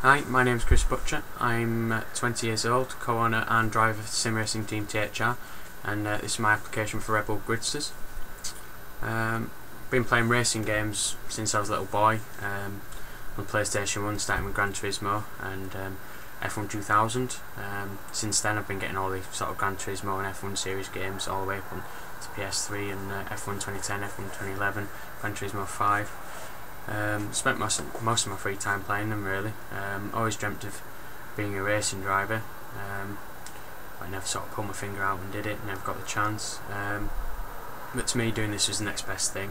Hi, my name is Chris Butcher. I'm 20 years old, co-owner and driver of the sim racing team THR, and this is my application for Red Bull Gridsters. Been playing racing games since I was a little boy, on PlayStation 1, starting with Gran Turismo and F1 2000. Since then I've been getting all the sort of Gran Turismo and F1 series games all the way up on to PS3 and F1 2010, F1 2011, Gran Turismo 5. Spent most of my free time playing them, really. Always dreamt of being a racing driver, but I never sort of pulled my finger out and did it, never got the chance. But to me, doing this was the next best thing.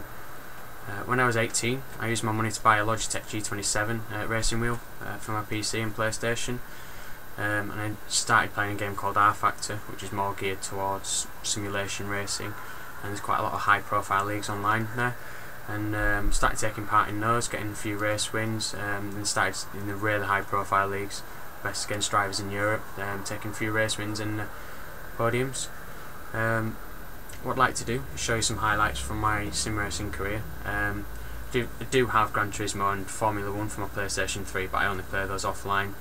When I was 18, I used my money to buy a Logitech G27 racing wheel for my PC and PlayStation, and I started playing a game called R Factor, which is more geared towards simulation racing, and there's quite a lot of high profile leagues online there. And started taking part in those, getting a few race wins, and started in the really high profile leagues, best against drivers in Europe, taking a few race wins and podiums. What I'd like to do is show you some highlights from my sim racing career. I do have Gran Turismo and Formula 1 for my PlayStation 3, but I only play those offline,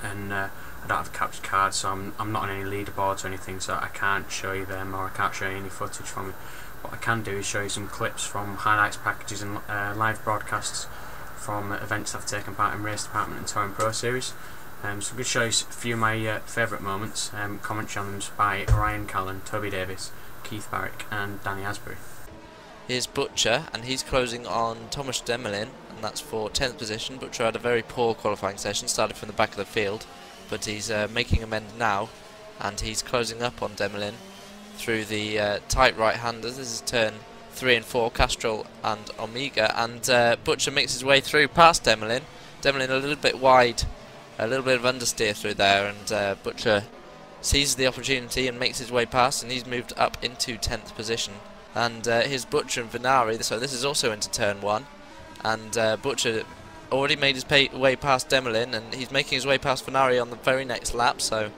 and I don't have a captured card, so I'm not on any leaderboards or anything, so I can't show you them, or I can't show you any footage from it. What I can do is show you some clips from highlights packages and live broadcasts from events I've taken part in Race Department and Touring Pro Series. So I'm going to show you a few of my favourite moments. Commentary on them by Ryan Callan, Toby Davis, Keith Barrick and Danny Asbury. Here's Butcher, and he's closing on Thomas Demelin, and that's for 10th position. Butcher had a very poor qualifying session, started from the back of the field, but he's making amends now, and he's closing up on Demelin through the tight right-handers. This is turn 3 and 4, Castrol and Omega, and Butcher makes his way through past Demelin. Demelin a little bit wide, a little bit of understeer through there, and Butcher seizes the opportunity and makes his way past, and he's moved up into 10th position. And here's Butcher and Venari, so this is also into turn 1, and Butcher already made his way past Demelin, and he's making his way past Venari on the very next lap, so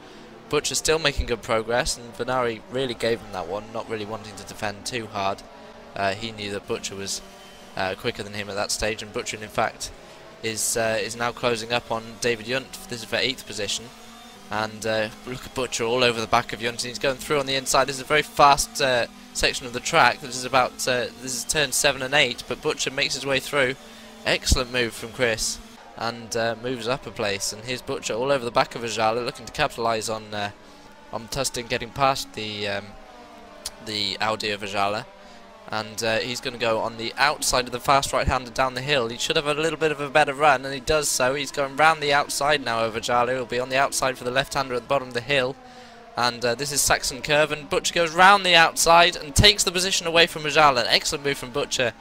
Butcher's still making good progress, and Venari really gave him that one, not really wanting to defend too hard. He knew that Butcher was quicker than him at that stage, and Butcher in fact is now closing up on David Yunt. This is for 8th position, and look at Butcher all over the back of Yunt, and he's going through on the inside. This is a very fast section of the track. This is about this is turn 7 and 8, but Butcher makes his way through. Excellent move from Chris, and moves up a place. And here's Butcher all over the back of Ajala, looking to capitalise on Tustin getting past the Audi of Ajala, and he's going to go on the outside of the fast right-hander down the hill. He should have a little bit of a better run, and he does so. He's going round the outside now of Ajala. He'll be on the outside for the left-hander at the bottom of the hill, and this is Saxon Curve, and Butcher goes round the outside and takes the position away from Ajala. An excellent move from Butcher,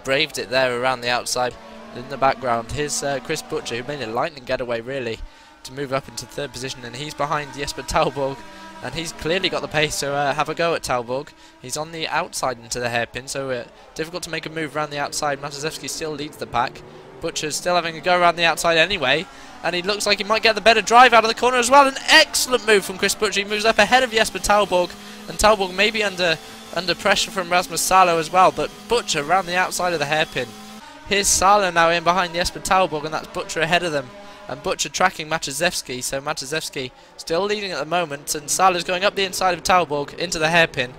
braved it there around the outside. In the background, here's Chris Butcher, who made a lightning getaway really to move up into 3rd position, and he's behind Jesper Talborg, and he's clearly got the pace to have a go at Talborg. He's on the outside into the hairpin, so difficult to make a move around the outside. Mataszewski still leads the pack. Butcher's still having a go around the outside anyway, and he looks like he might get the better drive out of the corner as well. An excellent move from Chris Butcher. He moves up ahead of Jesper Talborg, and Talborg may be under pressure from Rasmus Salo as well, but Butcher around the outside of the hairpin. Here's Salo now in behind Jesper Talborg, and that's Butcher ahead of them, and Butcher tracking Mataszewski, so Mataszewski still leading at the moment, and Salo's going up the inside of Talborg into the hairpin,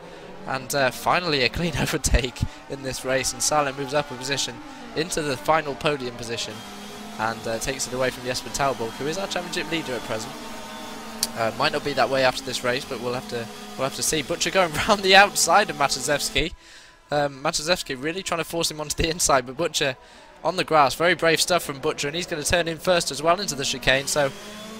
and finally a clean overtake in this race, and Salo moves up a position into the final podium position, and takes it away from Jesper Talborg, who is our championship leader at present. Might not be that way after this race, but we'll have to see. Butcher going round the outside of Mataszewski. Mataszewski really trying to force him onto the inside, but Butcher on the grass. Very brave stuff from Butcher, and he's going to turn in first as well into the chicane, so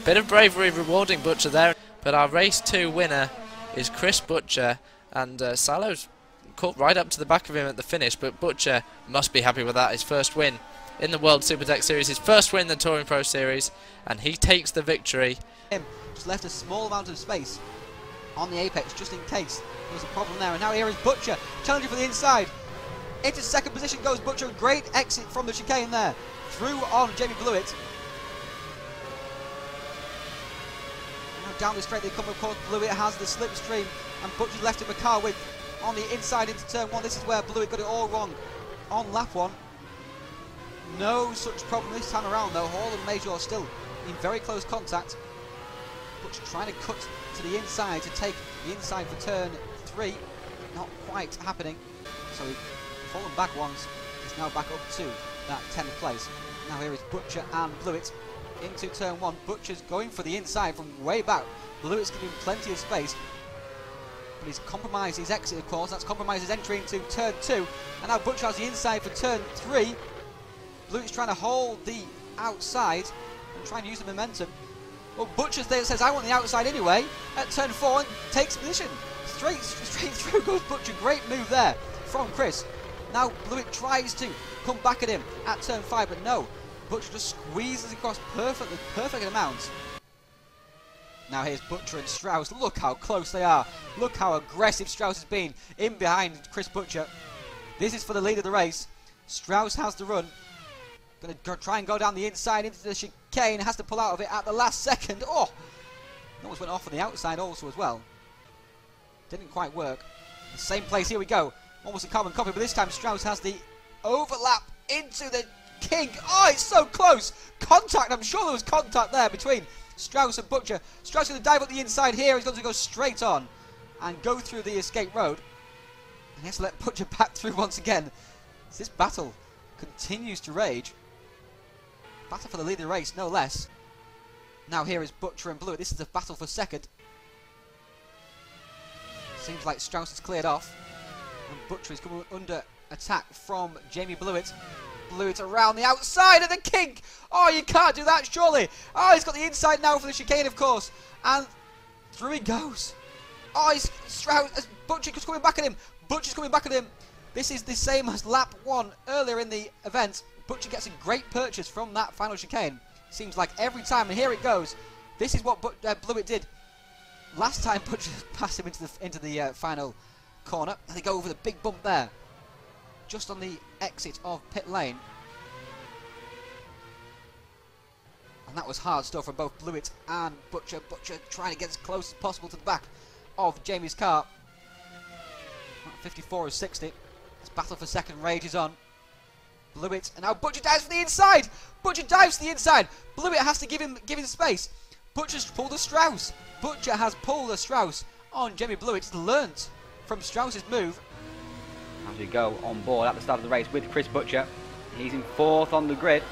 bit of bravery rewarding Butcher there. But our race 2 winner is Chris Butcher, and Salo's caught right up to the back of him at the finish, but Butcher must be happy with that. His first win in the World Supertech Series, his first win in the Touring Pro Series, and he takes the victory. Just left a small amount of space on the apex just in case there was a problem there, and now here is Butcher challenging for the inside. Into 2nd position goes Butcher, great exit from the chicane there, through on Jamie Blewett. Now down the straight they come, of course. Blewett has the slipstream, and Butcher left him a car with on the inside into turn 1. This is where Blewett got it all wrong on lap 1. No such problem this time around though. Hall and Major still in very close contact. Butcher trying to cut to the inside to take the inside for turn 3. Not quite happening. So he's fallen back once. He's now back up to that 10th place. Now here is Butcher and Blewett into turn 1. Butcher's going for the inside from way back. Blewett's giving him plenty of space. But he's compromised his exit, of course. That's compromised his entry into turn 2. And now Butcher has the inside for turn 3. Blewett's trying to hold the outside and try and use the momentum. Well, Butcher says, I want the outside anyway. At turn 4, and takes position. Straight through goes Butcher. Great move there from Chris. Now Blewett tries to come back at him at turn 5, but no. Butcher just squeezes across perfectly, perfect amount. Now here's Butcher and Strauss. Look how close they are. Look how aggressive Strauss has been in behind Chris Butcher. This is for the lead of the race. Strauss has the run. Going to try and go down the inside into the chicane. Has to pull out of it at the last second. Oh! Almost went off on the outside also as well. Didn't quite work. The same place, here we go. Almost a carbon copy, but this time Strauss has the overlap into the kink. Oh, it's so close! Contact, I'm sure there was contact there between Strauss and Butcher. Strauss going to dive up the inside here. He's going to go straight on and go through the escape road. And he has to let Butcher back through once again. This battle continues to rage. Battle for the lead of the race, no less. Now here is Butcher and Blewett. This is a battle for second. Seems like Strauss has cleared off. And Butcher is coming under attack from Jamie Blewett. Blewett around the outside of the kink. Oh, you can't do that, surely. Oh, he's got the inside now for the chicane, of course. And through he goes. Oh, Strauss, Butcher's coming back at him. Butcher's coming back at him. This is the same as lap 1 earlier in the event. Butcher gets a great purchase from that final chicane. Seems like every time, and here it goes. This is what Blewett did last time. Butcher passed him into the final corner, and they go over the big bump there, just on the exit of pit lane. And that was hard stuff from both Blewett and Butcher. Butcher trying to get as close as possible to the back of Jamie's car. 54 of 60. This battle for second rages on. Blewett, and now Butcher dives for the inside. Butcher dives to the inside. Blewett has to give him space. Butcher's pulled a Strauss. Butcher has pulled a Strauss on Jamie Blewett. He's learnt from Strauss's move. As we go on board at the start of the race with Chris Butcher. He's in 4th on the grid.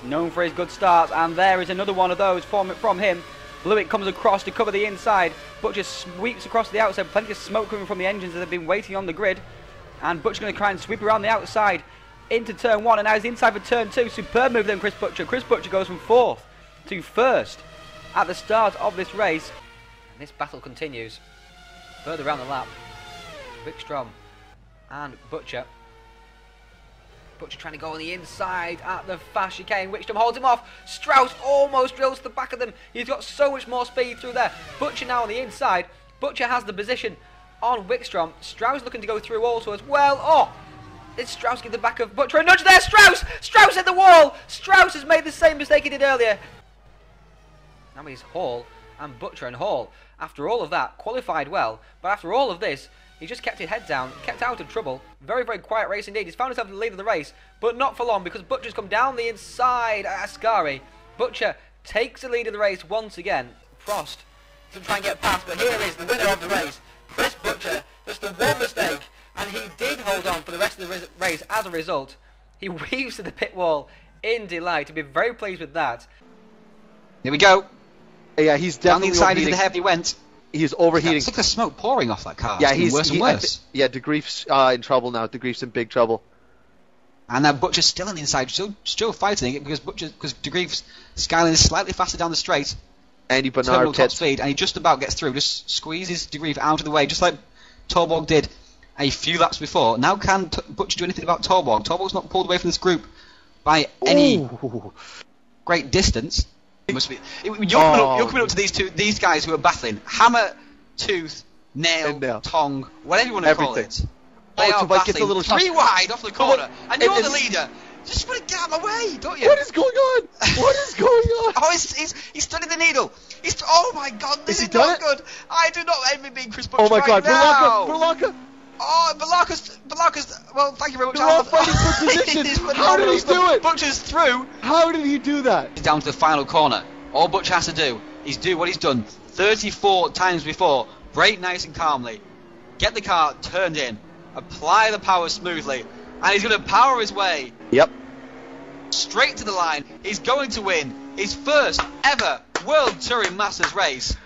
He's known for his good starts, and there is another one of those from him. Blewett comes across to cover the inside. Butcher sweeps across the outside. Plenty of smoke coming from the engines that have been waiting on the grid. And Butcher's going to try and sweep around the outside into turn 1, and now he's inside for turn 2. Superb move then, Chris Butcher. Chris Butcher goes from 4th to 1st at the start of this race. And this battle continues further around the lap. Wickstrom and Butcher. Butcher trying to go on the inside at the fast chicane. Wickstrom holds him off. Strauss almost drills to the back of them. He's got so much more speed through there. Butcher now on the inside. Butcher has the position on Wickstrom. Strauss looking to go through also as well. Oh! Did Strauss give the back of Butcher a nudge there? Strauss! Strauss hit the wall! Strauss has made the same mistake he did earlier. Now he's Hall and Butcher, and Hall, after all of that, qualified well, but after all of this, he just kept his head down, kept out of trouble. Very, very quiet race indeed. He's found himself in the lead of the race, but not for long, because Butcher's come down the inside at Ascari. Butcher takes the lead of the race once again. Frost doesn't try and get past, but here is the winner of the race, Chris Butcher. Just the one mistake, and he did hold on for the rest of the race. As a result, he weaves to the pit wall in delight. To be very pleased with that. Here we go. Yeah, he's definitely down the inside overheating. into the heavy went. He's overheating. It's like the smoke pouring off that car. Yeah, he's worse and worse. De Grief's in trouble now. De Grief's in big trouble. And now Butcher's still on the inside, still fighting it, because De Grief's Skyline is slightly faster down the straight. Andy Terminal Bernard top speed, and he just about gets through. Just squeezes De Grief out of the way, just like Torborg did a few laps before. Now can Butcher do anything about Torborg? Torborg's not pulled away from this group by any great distance. It must be. You're coming up to these guys who are battling. Hammer, tooth, nail, tongue, whatever you want to call it. They are battling 3 wide off the corner, and you're the leader. Just want to get out of my way, don't you? What is going on? What is going on? Oh, he's studying the needle. Oh my God, this is not good. I do not envy being Chris Butcher. Oh my God, now. Berlanga! Oh, but Larkus, well, thank you very much. They're all fighting for position. How did he do it? Butcher's through. How did he do that? He's down to the final corner. All Butcher has to do is do what he's done 34 times before. Brake nice and calmly. Get the car turned in. Apply the power smoothly. And he's going to power his way Yep. straight to the line. He's going to win his first ever World Touring Masters race.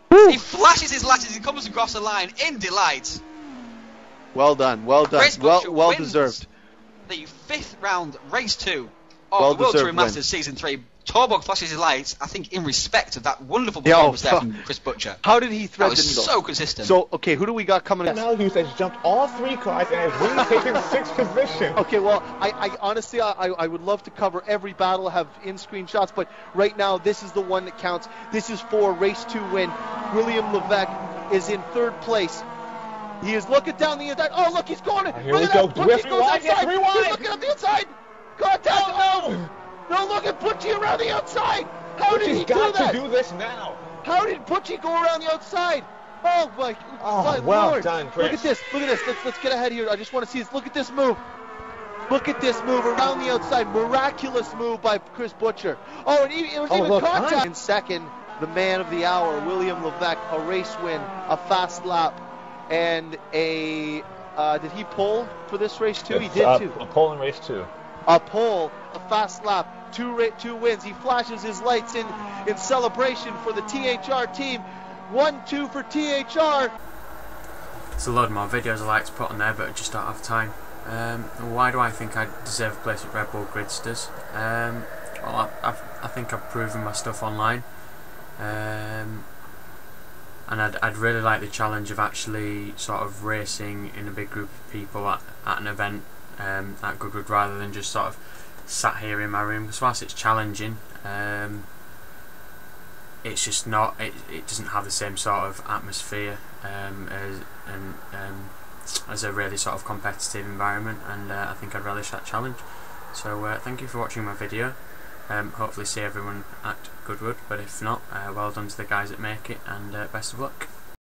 He flashes his lights as he comes across the line in delight. Well done. Well done. Chris Butcher Well wins deserved. The 5th round, race 2 of Well the World deserved Touring win. Masters Season 3. Torbog flashes his lights, I think, in respect of that wonderful performance there from Chris Butcher. How did he That thread the was needle? so consistent. So, okay, who do we got coming in? Now Hughes has jumped all 3 cars and has really taken 6th position. Okay, well, I honestly, I would love to cover every battle, have in-screen shots, but right now, this is the one that counts. This is for race 2 win. William Levesque is in 3rd place. He is looking down the inside. Oh, look, he's going. Here we go. Butchie goes Rewind, yes, outside. rewind. He's looking at the inside. Contact. No. No, look at Butchie around the outside. How did he He's do got that? to do this now. How did Butchie go around the outside? Oh my! Oh, my well Lord. done, Chris. Look at this! Look at this! Let's get ahead here. I just want to see this. Look at this move! Look at this move around the outside. Miraculous move by Chris Butcher. Oh, and it was even look, contact. In second, the man of the hour, William Levesque, a race win, a fast lap, and a. Did he pole for this race too? He did too. A pole in race 2. A pole, a fast lap, two wins. He flashes his lights in celebration for the THR team. 1-2 for THR. There's a load more videos I'd like to put on there, but I just don't have time. Why do I think I deserve a place at Red Bull Gridsters? Well, I think I've proven my stuff online. And I'd really like the challenge of actually sort of racing in a big group of people at an event at Goodwood, rather than just sort of sat here in my room. Because whilst it's challenging, it's just not. It doesn't have the same sort of atmosphere as a really sort of competitive environment, and I think I'd relish that challenge. So thank you for watching my video. Hopefully see everyone at Goodwood, but if not, well done to the guys that make it, and best of luck.